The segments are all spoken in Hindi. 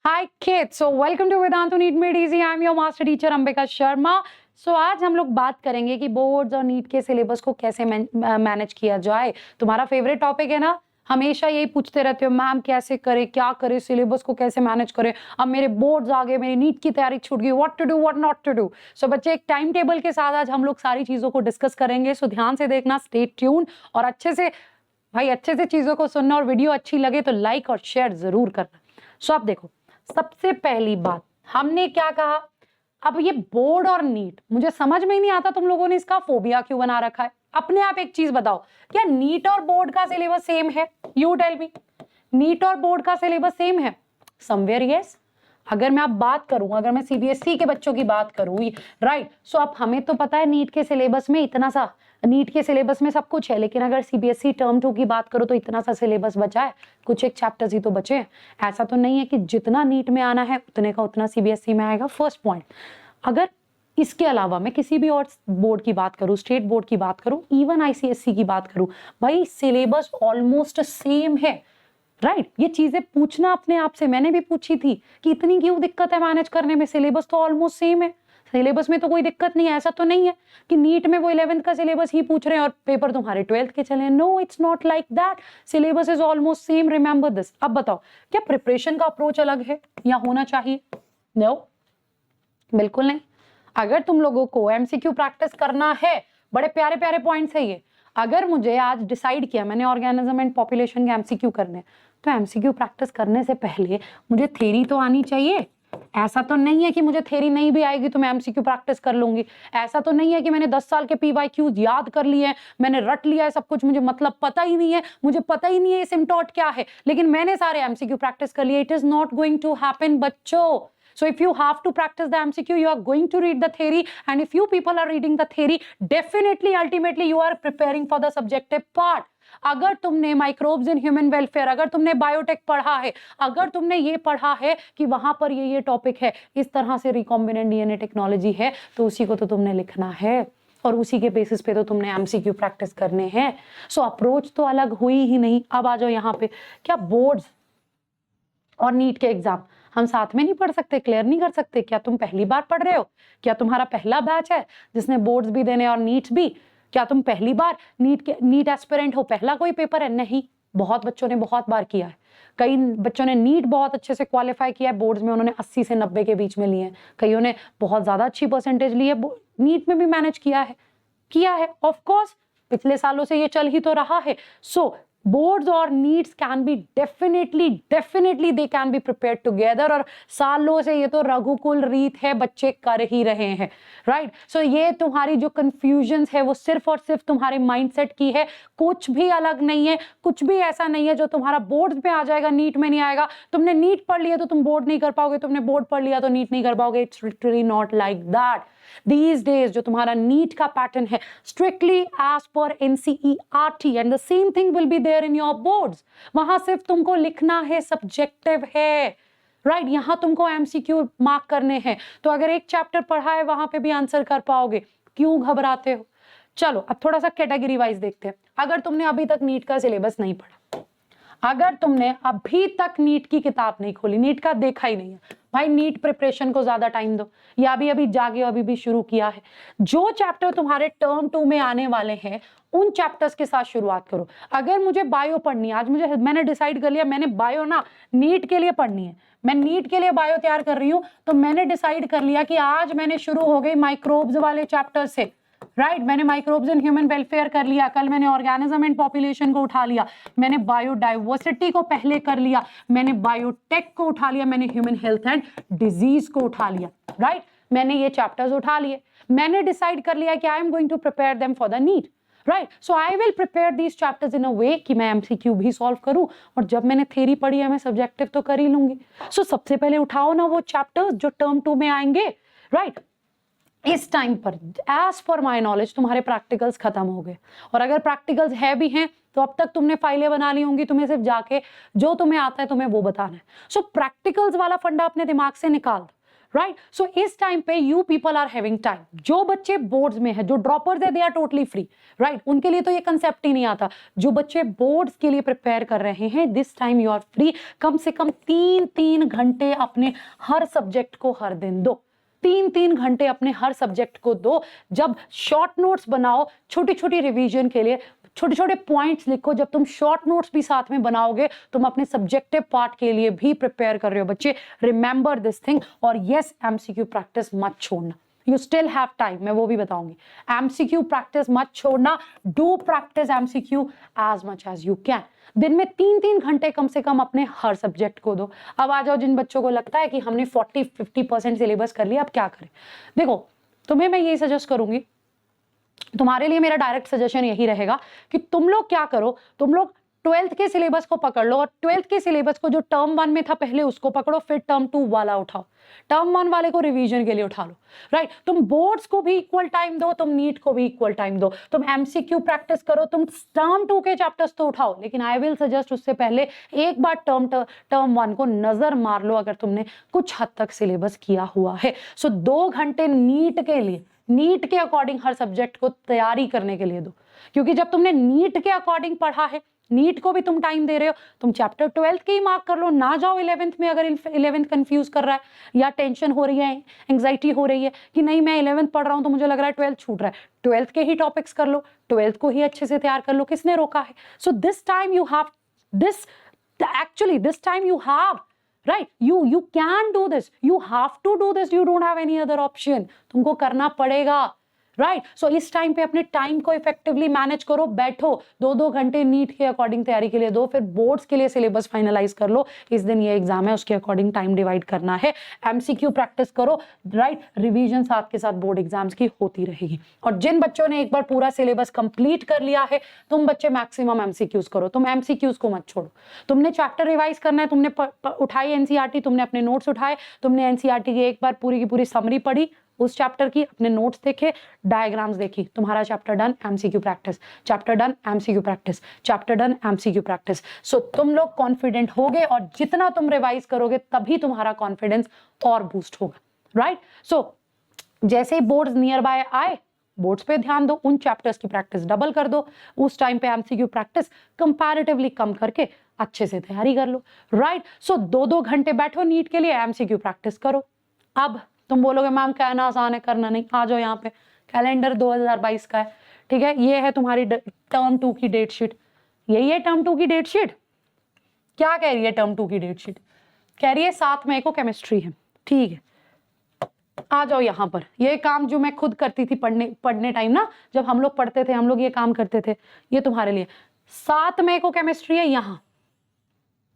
Hi kids, so welcome to Vedantu NEET Made Easy. I'm your master teacher Ambika Sharma. आज हम लोग बात करेंगे कि बोर्ड्स और नीट के सिलेबस को कैसे मैनेज किया जाए. तुम्हारा फेवरेट टॉपिक है ना, हमेशा यही पूछते रहते हो मैम कैसे करे, क्या करे, सिलेबस को कैसे मैनेज करे. अब मेरे बोर्ड्स आ गए, मेरी नीट की तैयारी छूट गई, what to do what not to do. So बच्चे, एक टाइम टेबल के साथ आज हम लोग सारी चीजों को डिस्कस करेंगे. सो ध्यान से देखना, स्टे ट्यून, और अच्छे से चीजों को सुनना, और वीडियो अच्छी लगे तो लाइक और शेयर जरूर करना. सो आप देखो, सबसे पहली बात हमने क्या कहा. अब ये बोर्ड और नीट, मुझे समझ में ही नहीं आता तुम लोगों ने इसका फोबिया क्यों बना रखा है. अपने आप एक चीज बताओ, क्या नीट और बोर्ड का सिलेबस सेम है? यू टेल मी, नीट और बोर्ड का सिलेबस सेम है? Somewhere yes. अगर मैं आप बात करूं, अगर मैं सीबीएसई के बच्चों की बात करूं, राइट, सो अब हमें तो पता है नीट के सिलेबस में इतना सा, नीट के सिलेबस में सब कुछ है, लेकिन अगर सीबीएसई टर्म 2 की बात करो तो इतना सा सिलेबस बचा है, कुछ एक चैप्टर्स ही तो बचे हैं. ऐसा तो नहीं है कि जितना नीट में आना है उतने का उतना सीबीएसई में आएगा. First point. अगर इसके अलावा मैं किसी भी और बोर्ड की बात करूं, स्टेट बोर्ड की बात करूं, इवन आईसीएसई की बात करूं, भाई सिलेबस ऑलमोस्ट सेम है. राइट, ये चीजें पूछना अपने आप से. मैंने भी पूछी थी कि इतनी क्यों दिक्कत है मैनेज करने में, सिलेबस तो ऑलमोस्ट सेम है, सिलेबस में तो कोई दिक्कत नहीं है. ऐसा तो नहीं है कि नीट में वो 11th का सिलेबस ही पूछ रहे हैं और पेपर तुम्हारे 12th के चले. No, it's not like that. Syllabus is almost same, remember this. अब बताओ, क्या प्रिपरेशन का अप्रोच अलग है या होना चाहिए? नो, बिल्कुल नहीं. अगर तुम लोगों को एमसीक्यू प्रैक्टिस करना है, बड़े प्यारे प्यारे पॉइंट्स है ये. अगर मुझे आज डिसाइड किया मैंने ऑर्गेनिज्म एंड पॉपुलेशन के एमसीक्यू करने, तो एमसीक्यू प्रैक्टिस करने से पहले मुझे थ्योरी तो आनी चाहिए. ऐसा तो नहीं है कि मुझे थ्योरी नहीं भी आएगी तो मैं एमसीक्यू प्रैक्टिस कर लूंगी. ऐसा तो नहीं है कि मैंने 10 साल के पीवाईक्यूज याद कर लिए हैं, मैंने रट लिया है सब कुछ, मुझे मतलब पता ही नहीं है, मुझे पता ही नहीं है सिम्टोट क्या है, लेकिन मैंने सारे एमसीक्यू प्रैक्टिस कर लिए. It is not going to happen बच्चों. So if you have to practice the MCQ, you are going to read the theory, and if you people are reading the theory, definitely ultimately you are preparing for the subjective part. अगर तुमने माइक्रोब्स इन ह्यूमन वेलफेयर, अगर तुमने बायोटेक पढ़ा है, अगर तुमने ये पढ़ा है कि वहां पर ये टॉपिक है, इस तरह से रिकॉम्बिनेंट डीएनए टेक्नोलॉजी है, तो उसी को तो तुमने लिखना है और उसी के बेसिस पे तो तुमने एमसीक्यू प्रैक्टिस करने हैं. सो अप्रोच तो अलग हुई ही नहीं. अब आ जाओ यहाँ पे, क्या बोर्ड्स और नीट के एग्जाम हम साथ में नहीं पढ़ सकते, क्लियर नहीं कर सकते? क्या तुम पहली बार पढ़ रहे हो? क्या तुम्हारा पहला बैच है जिसने बोर्ड्स भी देने और नीट भी? क्या तुम पहली बार नीट एस्पिरेंट हो, पहला कोई पेपर है? नहीं, बहुत बच्चों ने बहुत बार किया है. कई बच्चों ने नीट बहुत अच्छे से क्वालिफाई किया है, बोर्ड्स में उन्होंने 80 से 90 के बीच में लिए हैं. कईयों ने बहुत ज्यादा अच्छी परसेंटेज ली है, नीट में भी मैनेज किया है. ऑफ कोर्स पिछले सालों से ये चल ही तो रहा है. सो बोर्ड्स और nits can be definitely they can be prepared together, और सालों से ये तो रघुकुल रीत है, बच्चे कर ही रहे हैं. राइट, सो ये तुम्हारी जो कंफ्यूजन्स है वो सिर्फ और सिर्फ तुम्हारे माइंडसेट की है, कुछ भी अलग नहीं है. कुछ भी ऐसा नहीं है जो तुम्हारा बोर्ड पे आ जाएगा नीट में नहीं आएगा. तुमने नीट पढ़ लिया तो तुम बोर्ड नहीं कर पाओगे, तुमने बोर्ड पढ़ लिया तो नीट नहीं कर पाओगे. It's literally not like that. These days जो तुम्हारा नीट का पैटर्न है, strictly as per NCERT, and the same thing will be there in your boards. वहां सिर्फ तुमको लिखना है, सब्जेक्टिव है. राइट, यहाँ तुमको एमसीक्यू मार्क करने हैं. तो अगर एक चैप्टर पढ़ा है वहां पे भी आंसर कर पाओगे. क्यों घबराते हो? चलो अब थोड़ा सा कैटेगरी वाइज देखते हैं. अगर तुमने अभी तक नीट का सिलेबस नहीं पढ़ा, अगर तुमने अभी तक नीट की किताब नहीं खोली, नीट का देखा ही नहीं है, भाई नीट प्रिपरेशन को ज्यादा टाइम दो, या अभी जागे अभी भी शुरू किया है, जो चैप्टर तुम्हारे टर्म 2 में आने वाले हैं उन चैप्टर्स के साथ शुरुआत करो. अगर मुझे बायो पढ़नी है, आज मैंने डिसाइड कर लिया मैंने बायो ना नीट के लिए पढ़नी है, मैं नीट के लिए बायो तैयार कर रही हूँ, तो मैंने डिसाइड कर लिया कि आज मैंने शुरू हो गई माइक्रोब्स वाले चैप्टर से. राइट, मैंने माइक्रोब्स इन ह्यूमन वेलफेयर कर लिया, कल मैंने ऑर्गेनिज्म एंड पॉपुलेशन को उठा लिया, मैंने बायोडाइवर्सिटी को पहले कर लिया, मैंने बायोटेक को उठा लिया, मैंने ह्यूमन हेल्थ एंड डिजीज को उठा लिया. राइट, मैंने ये चैप्टर्स उठा लिए. मैंने डिसाइड कर लिया कि I am going to prepare them for the NEET. Right, so I will prepare these chapters in a way कि मैं एमसीक्यू भी सॉल्व करूं, और जब मैंने थ्योरी पढ़ी है मैं सब्जेक्टिव तो कर ही लूंगी. सो सबसे पहले उठाओ ना वो चैप्टर्स जो टर्म 2 में आएंगे. राइट, इस टाइम पर एज पर माई नॉलेज तुम्हारे प्रैक्टिकल्स खत्म हो गए, और अगर प्रैक्टिकल्स है भी हैं तो अब तक तुमने फाइलें बना ली होंगी, तुम्हें सिर्फ जाके जो तुम्हें आता है तुम्हें वो बताना है. सो प्रैक्टिकल्स वाला फंडा अपने दिमाग से निकाल दो. राइट। सो इस टाइम पे you people are having time. जो बच्चे बोर्ड्स में है, जो ड्रॉपर्स है, they are totally free, right. उनके लिए तो ये कंसेप्ट ही नहीं आता। जो बच्चे बोर्ड्स के लिए प्रिपेयर कर रहे हैं, this time you are free. कम से कम 3-3 घंटे अपने हर सब्जेक्ट को हर दिन दो। 3-3 घंटे अपने हर सब्जेक्ट को दो। जब शॉर्ट नोट्स बनाओ छोटी छोटी रिवीजन के लिए, छोटे छोटे पॉइंट्स लिखो। जब तुम शॉर्ट नोट्स भी साथ में बनाओगे, तुम अपने सब्जेक्टिव पार्ट के लिए भी प्रिपेयर कर रहे हो बच्चे। Remember this thing. और यस, एमसीक्यू प्रैक्टिस मत छोड़ना। यू स्टिल हैव टाइम, मैं वो भी बताऊंगी। एमसीक्यू प्रैक्टिस मत छोड़ना। Do practice MCQ as much as you can. दिन में 3-3 घंटे कम से कम अपने हर सब्जेक्ट को दो। अब आ जाओ जिन बच्चों को लगता है कि हमने 40-50% सिलेबस कर लिया, अब क्या करें। देखो, तुम्हें मैं यही सजेस्ट करूंगी, तुम्हारे लिए मेरा डायरेक्ट सजेशन यही रहेगा कि तुम लोग क्या करो, तुम लोग 12th के सिलेबस को पकड़ लो और 12th के सिलेबस को जो टर्म 1 में था पहले उसको पकड़ो, फिर टर्म 2 वाला उठाओ। टर्म 1 वाले को रिवीजन के लिए उठा लो, राइट। तुम बोर्ड्स को भी इक्वल टाइम दो, तुम नीट को भी इक्वल टाइम दो। तुम एमसीक्यू प्रैक्टिस करो, तुम टर्म 2 के चैप्टर्स तो उठाओ, लेकिन आई विल सजेस्ट उससे पहले एक बार टर्म 1 को नजर मार लो, अगर तुमने कुछ हद तक सिलेबस किया हुआ है। सो 2 घंटे नीट के लिए, नीट के अकॉर्डिंग हर सब्जेक्ट को तैयारी करने के लिए दो। क्योंकि जब तुमने नीट के अकॉर्डिंग पढ़ा है, नीट को भी तुम टाइम दे रहे हो, तुम चैप्टर 12th के ही मार्क कर लो। ना जाओ 11th में, अगर 11th कंफ्यूज कर रहा है या टेंशन हो रही है, एंग्जाइटी हो रही है कि नहीं मैं 11th पढ़ रहा हूं तो मुझे लग रहा है 12th छूट रहा है, 12th के ही टॉपिक्स कर लो, 12th को ही अच्छे से तैयार कर लो। किसने रोका है? So this time you have this, actually this time you have, right, you can do this, you have to do this, you don't have any other option, तुमको करना पड़ेगा, राइट। सो इस टाइम पे अपने टाइम को इफेक्टिवली मैनेज करो। बैठो 2-2 घंटे नीट के अकॉर्डिंग तैयारी के लिए दो, फिर बोर्ड्स के लिए सिलेबस फाइनलाइज कर लो। इस दिन ये एग्जाम है, उसके अकॉर्डिंग टाइम डिवाइड करना है। एमसीक्यू प्रैक्टिस करो, राइट। रिवीजन साथ के साथ बोर्ड एग्जाम्स की होती रहेगी। और जिन बच्चों ने एक बार पूरा सिलेबस कंप्लीट कर लिया है, तुम बच्चे मैक्सिमम एमसीक्यूज करो, तुम एमसीक्यूज को मत छोड़ो। तुमने चैप्टर रिवाइज करना है, तुमने उठाई एनसीईआरटी, तुमने अपने नोट्स उठाए, तुमने एनसीईआरटी की एक बार पूरी की पूरी समरी पढ़ी, उस चैप्टर की अपने नोट्स देखे, डायग्राम्स देखी, तुम्हारा chapter done, MCQ practice, chapter done, MCQ practice, chapter done, MCQ practice. So तुम लोग कॉन्फिडेंट होगे और जितना तुम रिवाइज करोगे तभी तुम्हारा कॉन्फिडेंस और बूस्ट होगा, राइट। सो जैसे ही बोर्ड्स नियर बाय आए, बोर्ड्स पे ध्यान दो, उन चैप्टर्स की प्रैक्टिस डबल कर दो। उस टाइम पे एमसीक्यू प्रैक्टिस कंपैरेटिवली कम करके अच्छे से तैयारी कर लो, राइट। सो 2-2 घंटे बैठो नीट के लिए, एमसीक्यू प्रैक्टिस करो। अब तुम बोलोगे मैम कहना आसान है करना नहीं, आ जाओ यहाँ पे, कैलेंडर 2022 का है, ठीक है। ये है तुम्हारी टर्म 2 की डेट शीट, यही है टर्म 2 की डेट शीट। क्या कह रही है टर्म 2 की डेट शीट? कह रही है 7 मई को केमिस्ट्री है, ठीक है। आ जाओ यहाँ पर, ये काम जो मैं खुद करती थी पढ़ने टाइम ना, जब हम लोग पढ़ते थे, हम लोग ये काम करते थे, ये तुम्हारे लिए 7 मई को केमिस्ट्री है, यहाँ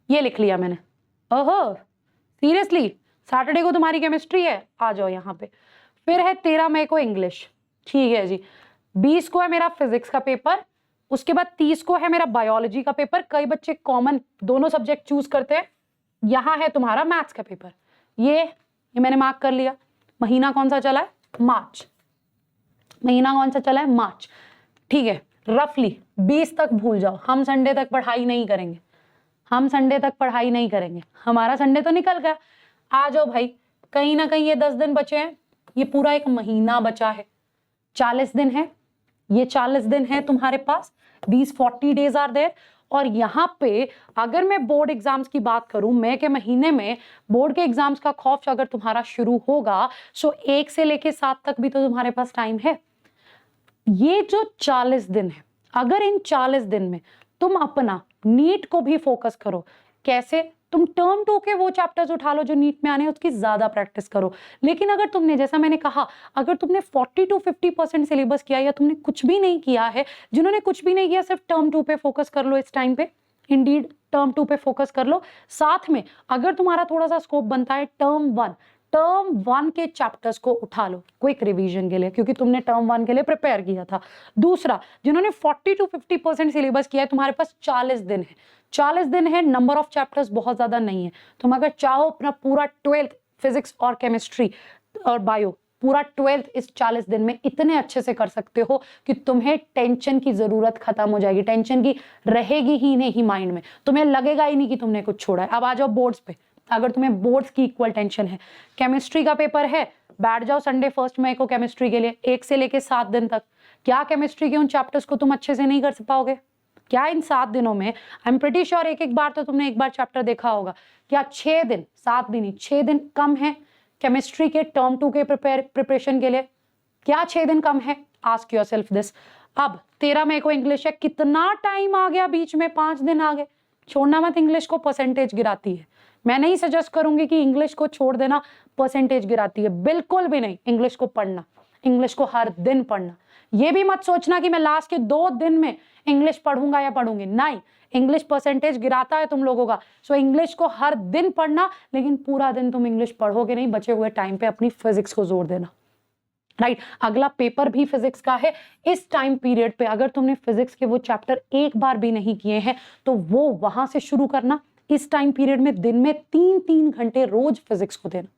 ये लिख लिया मैंने। ओहो सीरियसली, सैटरडे को तुम्हारी केमिस्ट्री है, आ जाओ यहाँ पे। फिर है 13 मई को इंग्लिश, ठीक है जी। 20 को है मेरा फिजिक्स का पेपर, उसके बाद 30 को है मेरा बायोलॉजी का पेपर। कई बच्चे कॉमन दोनों सब्जेक्ट चूज करते हैं। यहाँ है तुम्हारा मैथ्स का पेपर, ये मैंने मार्क कर लिया। महीना कौन सा चला है? मार्च। महीना कौन सा चला है? मार्च, ठीक है। रफली 20 तक भूल जाओ, हम संडे तक पढ़ाई नहीं करेंगे, हम संडे तक पढ़ाई नहीं करेंगे, हमारा संडे तो निकल गया। आ जाओ भाई, कहीं ना कहीं ये 10 दिन बचे हैं, ये पूरा एक महीना बचा है, 40 दिन है, ये 40 दिन है तुम्हारे पास, these 40 days are there। और यहाँ पे अगर मैं बोर्ड एग्जाम्स की बात करूं, मई के महीने में बोर्ड के एग्जाम्स का खौफ अगर तुम्हारा शुरू होगा, सो 1 से लेके 7 तक भी तो तुम्हारे पास टाइम है। ये जो 40 दिन है, अगर इन 40 दिन में तुम अपना नीट को भी फोकस करो, कैसे? तुम टर्म 2 के वो चैप्टर्स उठा लो जो नीट में आने हैं, उसकी ज्यादा प्रैक्टिस करो। लेकिन अगर तुमने, जैसा मैंने कहा, अगर तुमने 40-50% सिलेबस किया या तुमने कुछ भी नहीं किया है, जिन्होंने कुछ भी नहीं किया, सिर्फ टर्म 2 पे फोकस कर लो इस टाइम पे, इंडीड टर्म 2 पे फोकस कर लो। साथ में अगर तुम्हारा थोड़ा सा स्कोप बनता है, टर्म 1 के चैप्टर्स को उठा लो क्विक रिवीजन के लिए, क्योंकि तुमने टर्म 1 के लिए प्रिपेयर किया था। दूसरा, जिन्होंने 40-50% सिलेबस किया है, तुम्हारे पास 40 दिन है, 40 दिन है, नंबर ऑफ चैप्टर्स बहुत ज्यादा नहीं है। तुम अगर चाहो अपना पूरा 12th फिजिक्स और केमिस्ट्री और बायो, पूरा 12th इस 40 दिन में इतने अच्छे से कर सकते हो कि तुम्हें टेंशन की जरूरत खत्म हो जाएगी, टेंशन की रहेगी ही नहीं माइंड में, तुम्हें लगेगा ही नहीं कि तुमने कुछ छोड़ा है। अब आ जाओ बोर्ड्स पे, अगर तुम्हें बोर्ड्स की इक्वल टेंशन है, केमिस्ट्री का पेपर है, बैठ जाओ संडे 1 मई को केमिस्ट्री के लिए 1 से लेके 7 दिन तक। क्या केमिस्ट्री के उन चैप्टर्स को तुम अच्छे से नहीं कर पाओगे? क्या इन 7 दिनों में, आई एम प्रीटी श्योर एक बार तो तुमने एक बार चैप्टर देखा होगा, क्या 6 दिन, 7 भी नहीं 6 दिन कम है केमिस्ट्री के टर्म 2 के प्रिपरेशन के लिए? क्या 6 दिन कम है? Ask yourself this. अब 13 मई को इंग्लिश है, कितना टाइम आ गया बीच में, 5 दिन आ गए। छोड़ना मत इंग्लिश को, परसेंटेज गिराती है। मैं नहीं सजेस्ट करूंगी कि इंग्लिश को छोड़ देना, परसेंटेज गिराती है, बिल्कुल भी नहीं। इंग्लिश को पढ़ना, इंग्लिश को हर दिन पढ़ना। ये भी मत सोचना कि मैं लास्ट के 2 दिन में इंग्लिश पढ़ूंगा या पढ़ूंगी, नहीं। इंग्लिश परसेंटेज गिराता है तुम लोगों का। सो इंग्लिश को हर दिन पढ़ना, लेकिन पूरा दिन तुम इंग्लिश पढ़ोगे नहीं। बचे हुए टाइम पे अपनी फिजिक्स को जोर देना, राइट। अगला पेपर भी फिजिक्स का है। इस टाइम पीरियड पे अगर तुमने फिजिक्स के वो चैप्टर एक बार भी नहीं किए हैं तो वो वहां से शुरू करना। इस टाइम पीरियड में दिन में 3-3 घंटे रोज फिजिक्स को देना।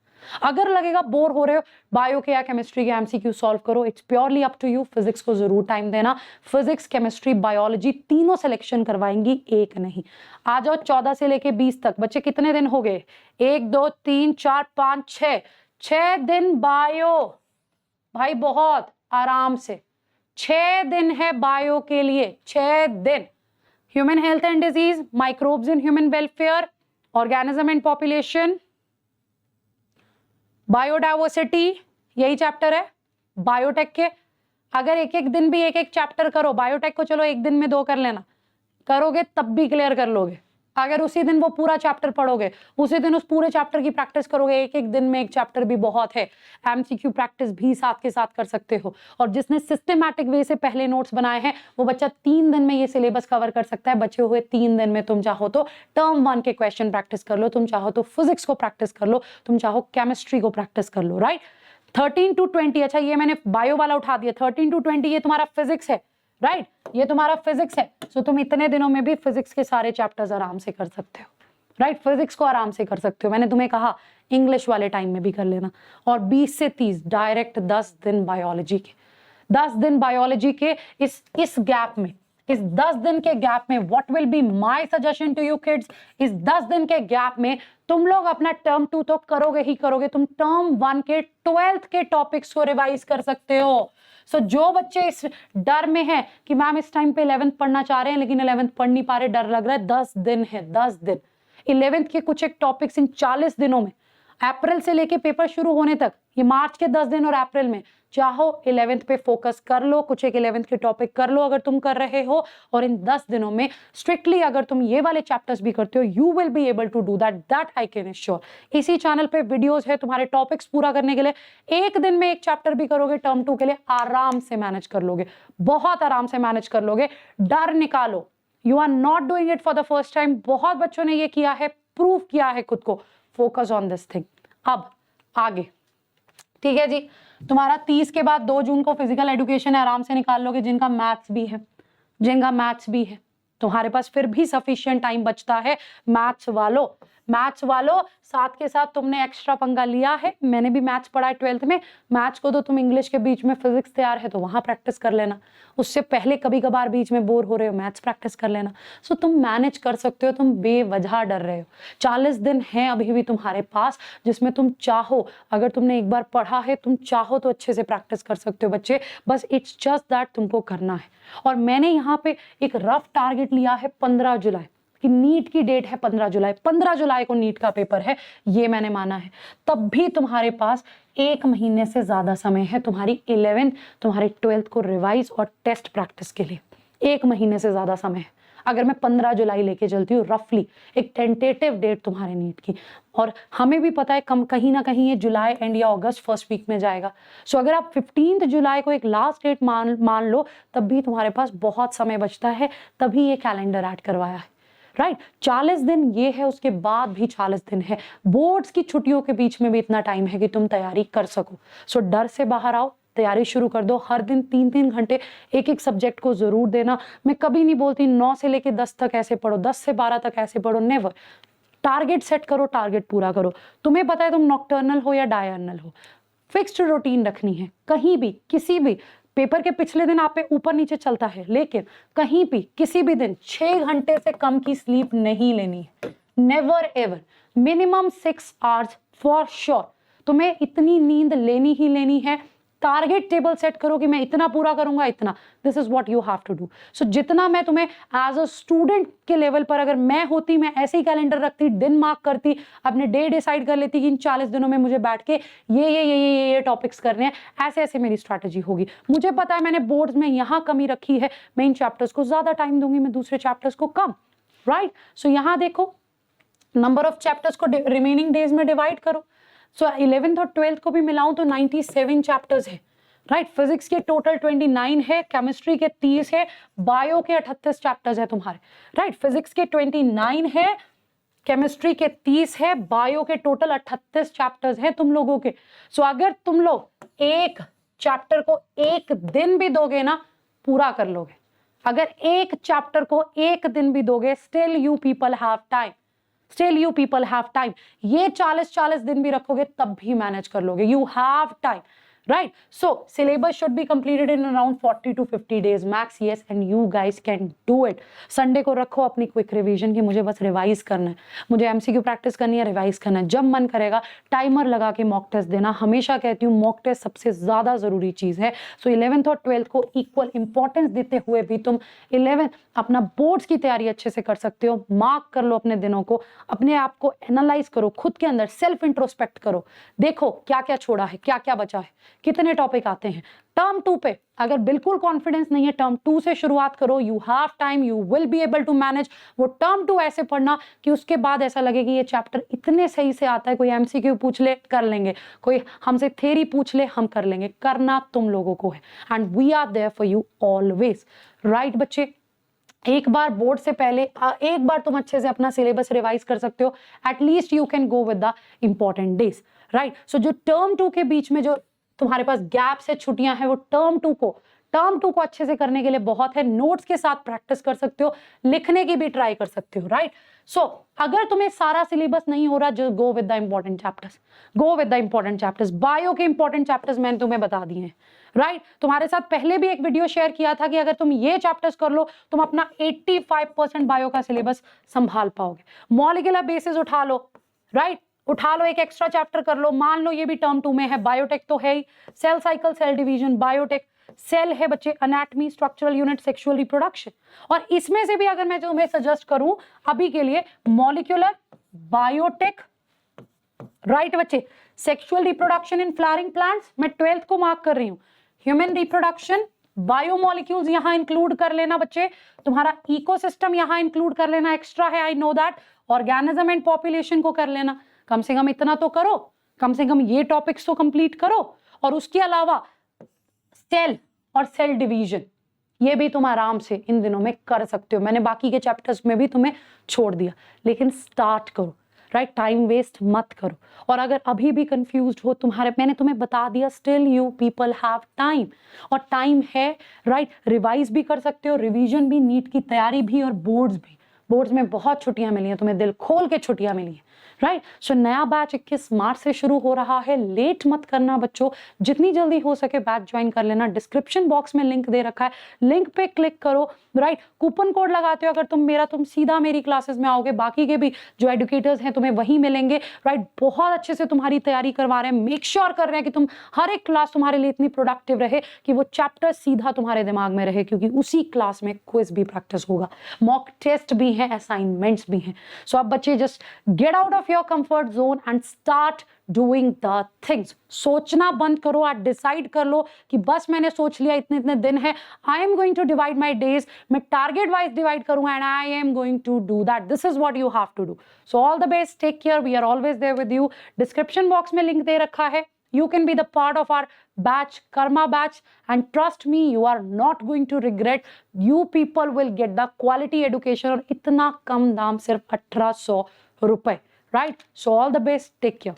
अगर लगेगा बोर हो रहे हो, बायो के या केमिस्ट्री के एमसीक्यू सॉल्व करो, it's purely up to you. Physics को जरूर टाइम देना। फिजिक्स, केमिस्ट्री, बायोलॉजी तीनों सिलेक्शन करवाएंगी, एक नहीं। आ जाओ 14 से लेके 20 तक। बच्चे कितने दिन हो गए? 1 2 3 4 5 6 दिन बायो, भाई बहुत आराम से 6 दिन है बायो के लिए, 6 दिन। Human health and disease, microbes in human welfare, organism and population, biodiversity, यही चैप्टर है बायोटेक के। अगर एक एक दिन भी एक एक चैप्टर करो, बायोटेक को चलो एक दिन में 2 कर लेना, करोगे तब भी क्लियर कर लोगे। अगर उसी दिन वो पूरा चैप्टर पढ़ोगे, उसी दिन उस पूरे चैप्टर की प्रैक्टिस करोगे, एक एक दिन में एक चैप्टर भी बहुत है। एमसीक्यू प्रैक्टिस भी साथ के साथ कर सकते हो। और जिसने सिस्टमैटिक वे से पहले नोट्स बनाए हैं वो बच्चा 3 दिन में ये सिलेबस कवर कर सकता है। बचे हुए 3 दिन में तुम चाहो तो टर्म 1 के क्वेश्चन प्रैक्टिस कर लो, तुम चाहो तो फिजिक्स को प्रैक्टिस कर लो, तुम चाहो केमिस्ट्री को प्रैक्टिस कर लो, राइट। 13 to 20, अच्छा ये मैंने बायो वाला उठा दिया। 13 to 20 ये तुम्हारा फिजिक्स है, राइट, ये तुम्हारा फिजिक्स है। सो तुम इतने दिनों में भी फिजिक्स के सारे चैप्टर्स आराम से कर सकते हो, राइट। फिजिक्स को आराम से कर सकते हो। मैंने तुम्हें कहा इंग्लिश वाले टाइम में भी कर लेना। और 20 से 30 डायरेक्ट 10 दिन बायोलॉजी के, 10 दिन बायोलॉजी के। इस गैप में, इस 10 दिन के गैप में what will be my suggestion to you kids, इस 10 दिन के गैप में तुम लोग अपना टर्म 2 तो करोगे ही करोगे, तुम टर्म 1 के 12th के टॉपिक्स को रिवाइज कर सकते हो। सो जो बच्चे इस डर में हैं कि मैम इस टाइम पे 11th पढ़ना चाह रहे हैं लेकिन 11th पढ़ नहीं पा रहे, डर लग रहा है, 10 दिन है, 10 दिन। 11th के कुछ एक टॉपिक्स इन 40 दिनों में, अप्रैल से लेके पेपर शुरू होने तक, ये मार्च के 10 दिन और अप्रैल में, चाहो 11th पे फोकस कर लो, कुछ एक 11th के टॉपिक कर लो अगर तुम कर रहे हो। और इन 10 दिनों में स्ट्रिक्टली अगर तुम ये वाले चैप्टर्स भी करते हो, you will be able to do that I can assure. इसी चैनल पे वीडियोस है तुम्हारे टॉपिक्स पूरा करने के लिए। एक दिन में एक चैप्टर भी करोगे टर्म 2 के लिए, आराम से मैनेज कर लोगे, बहुत आराम से मैनेज कर लोगे। डर निकालो, you are not doing it for the first time. बहुत बच्चों ने ये किया है, प्रूव किया है खुद को। Focus on this thing. अब आगे, ठीक है जी। तुम्हारा 30 के बाद 2 जून को फिजिकल एजुकेशन है, आराम से निकाल लोगे। जिनका मैथ्स भी है, जिनका मैथ्स भी है, तुम्हारे पास फिर भी सफिशिएंट टाइम बचता है। मैथ्स वालों साथ के साथ तुमने एक्स्ट्रा पंगा लिया है। मैंने भी मैथ्स पढ़ा है 12th में। मैथ्स को तो तुम इंग्लिश के बीच में फिजिक्स तैयार है तो वहां प्रैक्टिस कर लेना। उससे पहले कभी कभार बीच में बोर हो रहे हो, मैथ्स प्रैक्टिस कर लेना। सो तुम मैनेज कर सकते हो, तुम बेवजह डर रहे हो। 40 दिन हैं अभी भी तुम्हारे पास, जिसमें तुम चाहो, अगर तुमने एक बार पढ़ा है, तुम चाहो तो अच्छे से प्रैक्टिस कर सकते हो बच्चे। बस इट्स जस्ट दैट तुमको करना है। और मैंने यहाँ पे एक रफ टारगेट लिया है 15 जुलाई कि नीट की डेट है 15 जुलाई। 15 जुलाई को नीट का पेपर है, ये मैंने माना है। तब भी तुम्हारे पास 1 महीने से ज्यादा समय है तुम्हारी 11th, तुम्हारी 12th को रिवाइज और टेस्ट प्रैक्टिस के लिए। 1 महीने से ज्यादा समय है। अगर मैं 15 जुलाई लेके चलती हूँ रफली, एक टेंटेटिव डेट तुम्हारे नीट की, और हमें भी पता है कहीं ना कहीं ये जुलाई एंड या अगस्त फर्स्ट वीक में जाएगा। सो अगर आप 15 जुलाई को एक लास्ट डेट मान लो, तब भी तुम्हारे पास बहुत समय बचता है। तभी ये कैलेंडर ऐड करवाया है, राइट। 40 दिन ये है, उसके बाद भी 40 दिन है। बोर्ड्स की छुट्टियों के बीच में भी इतना टाइम है कि तुम तैयारी कर सको। सो डर से बाहर आओ, तैयारी शुरू कर दो। हर दिन 3-3 घंटे एक एक सब्जेक्ट को जरूर देना। मैं कभी नहीं बोलती 9 से लेके 10 तक ऐसे पढ़ो, 10 से 12 तक ऐसे पढ़ो, नेवर। टारगेट सेट करो, टारगेट पूरा करो। तुम्हें पता है तुम नॉकटर्नल हो या डायर्नल हो, फिक्स्ड रूटीन रखनी है। कहीं भी, किसी भी पेपर के पिछले दिन आप पे ऊपर नीचे चलता है, लेकिन कहीं भी किसी भी दिन 6 घंटे से कम की स्लीप नहीं लेनी है। Never ever, minimum 6 hours for sure. तुम्हें इतनी नींद लेनी ही लेनी है। टारगेट टेबल सेट करो कि मैं इतना पूरा करूंगा, इतना। This is what you have to do. So जितना मैं तुम्हें एज अ स्टूडेंट के लेवल पर, अगर मैं होती, मैं ऐसे ही कैलेंडर रखती, दिन मार्क करती, अपने डे डिसाइड कर लेती कि इन 40 दिनों में मुझे बैठ के ये टॉपिक्स करने हैं, ऐसे ऐसे मेरी स्ट्रैटेजी होगी। मुझे पता है मैंने बोर्ड्स में यहाँ कमी रखी है, मैं इन चैप्टर्स को ज्यादा टाइम दूंगी, मैं दूसरे चैप्टर्स को कम, राइट। सो यहाँ देखो, नंबर ऑफ चैप्टर्स को रिमेनिंग डेज में डिवाइड करो। सो 11th और 12th को भी मिलाऊं तो 97 चैप्टर्स है, राइट। फिजिक्स के टोटल 29 है, केमिस्ट्री के 30 है, बायो के 38 चैप्टर्स है तुम्हारे, राइट। फिजिक्स के 29 है, केमिस्ट्री के 30 है, बायो के टोटल 38 चैप्टर्स है तुम लोगों के। सो अगर तुम लोग एक चैप्टर को एक दिन भी दोगे ना, पूरा कर लोगे। अगर एक चैप्टर को एक दिन भी दोगे, still you people have time, still you people have time. ये 40 दिन भी रखोगे तब भी मैनेज कर लोगे, you have time, right? So syllabus should be completed in around 40 to 50 days max, yes, and you guys can do it. Sunday को रखो अपनी क्विक रिवीजन की, मुझे बस रिवाइज करना है, मुझे एमसीक्यू प्रैक्टिस करनी है, रिवाइज करना है। जब मन करेगा टाइमर लगा के मॉक टेस्ट देना। हमेशा कहती हूँ मॉक टेस्ट सबसे ज्यादा जरूरी चीज है। सो 11th और 12th को इक्वल इंपॉर्टेंस देते हुए भी तुम 11th अपना बोर्ड्स की तैयारी अच्छे से कर सकते हो। मार्क कर लो अपने दिनों को, अपने आप को एनालाइज करो, खुद के अंदर सेल्फ इंट्रोस्पेक्ट करो, देखो क्या क्या छोड़ा है, क्या क्या बचा है, कितने टॉपिक आते हैं। टर्म 2 पे अगर बिल्कुल कॉन्फिडेंस नहीं है, टर्म 2 से शुरुआत करो, you have time, you will be able to manage. वो टर्म 2 ऐसे पढ़ना कि उसके बाद ऐसा लगे कि ये चैप्टर इतने सही से आता है, कोई एमसीक्यू पूछ ले कर लेंगे, कोई हमसे थ्योरी पूछ ले हम कर लेंगे। करना तुम लोगों को है, and we are there for you always, right बच्चे। एक बार बोर्ड से पहले एक बार तुम अच्छे से अपना सिलेबस रिवाइज कर सकते हो, at least you can go with the important days, right. So जो टर्म 2 के बीच में जो तुम्हारे पास गैप से छुट्टियां हैं, वो टर्म 2 को अच्छे से करने के लिए बहुत है। नोट्स के साथ प्रैक्टिस कर सकते हो, लिखने की भी ट्राई कर सकते हो, राइट। सो अगर तुम्हें सारा सिलेबस नहीं हो रहा, just go with the important chapters, go with the important chapters. Bio के इंपॉर्टेंट चैप्टर्स मैंने तुम्हें बता दिए हैं, राइट। तुम्हारे साथ पहले भी एक वीडियो शेयर किया था कि अगर तुम ये चैप्टर्स कर लो, तुम अपना 85% बायो का सिलेबस संभाल पाओगे। मॉलिक्यूलर बेसिस उठा लो, राइट, उठा लो, एक एक्स्ट्रा चैप्टर कर लो। मान लो ये भी टर्म 2 में है, बायोटेक तो है ही, cell cycle, cell division, biotech, cell है बच्चे, anatomy, structural unit, sexual reproduction. और इसमें से भी अगर मैं तुम्हें सजेस्ट करूं अभी के लिए, मॉलिक्यूलर, बायोटेक, राइट बच्चे, sexual reproduction in flowering plants, मैं 12th को मार्क कर रही हूं। ह्यूमन रिप्रोडक्शन, बायोमोलिक्यूल्स यहां इंक्लूड कर लेना बच्चे, तुम्हारा इकोसिस्टम यहां इंक्लूड कर लेना, एक्स्ट्रा है, I know that. Organism and population को कर लेना, कम से कम इतना तो करो, कम से कम ये टॉपिक्स तो कंप्लीट करो। और उसके अलावा सेल और सेल डिवीजन, ये भी तुम आराम से इन दिनों में कर सकते हो। मैंने बाकी के चैप्टर्स में भी तुम्हें छोड़ दिया, लेकिन स्टार्ट करो, राइट, टाइम वेस्ट मत करो। और अगर अभी भी कंफ्यूज्ड हो, मैंने तुम्हें बता दिया, still you people have time, और टाइम है, राइट। रिवाइज भी कर सकते हो, रिवीजन भी, नीट की तैयारी भी, और बोर्ड्स भी। बोर्ड्स में बहुत छुट्टियां मिली हैं तुम्हें, दिल खोल के छुट्टियां मिली हैं, राइट। सो नया बैच 21 मार्च से शुरू हो रहा है, लेट मत करना बच्चों, जितनी जल्दी हो सके बैच ज्वाइन कर लेना। डिस्क्रिप्शन बॉक्स में लिंक दे रखा है, लिंक पे क्लिक करो, राइट। कूपन कोड लगाते हो अगर तुम सीधा मेरी क्लासेस में आओगे, बाकी के भी जो एडुकेटर्स हैं तुम्हें वही मिलेंगे, राइट। बहुत अच्छे से तुम्हारी तैयारी करवा रहे हैं, मेक श्योर कर रहे हैं कि तुम हर एक क्लास तुम्हारे लिए इतनी प्रोडक्टिव रहे कि वो चैप्टर सीधा तुम्हारे दिमाग में रहे, क्योंकि उसी क्लास में क्विज भी प्रैक्टिस होगा, मॉक टेस्ट भी है, असाइनमेंट्स भी हैं। सो अब बच्चे just get out of your comfort zone and start doing the things. सोचना बंद करो, आज डिसाइड कर लो कि बस मैंने सोच लिया इतने इतने दिन है, I am going to divide my days, मैं टारगेट वाइज डिवाइड करूंगा, and I am going to do that. This is what you have to do. So all the best, take care, we are always there with you. Description box में लिंक दे रखा है, you can be the part of our batch, Karma batch, and trust me, you are not going to regret. You people will get the quality education, और इतना कम दाम, सिर्फ 1800 रुपए, right? So all the best, take care.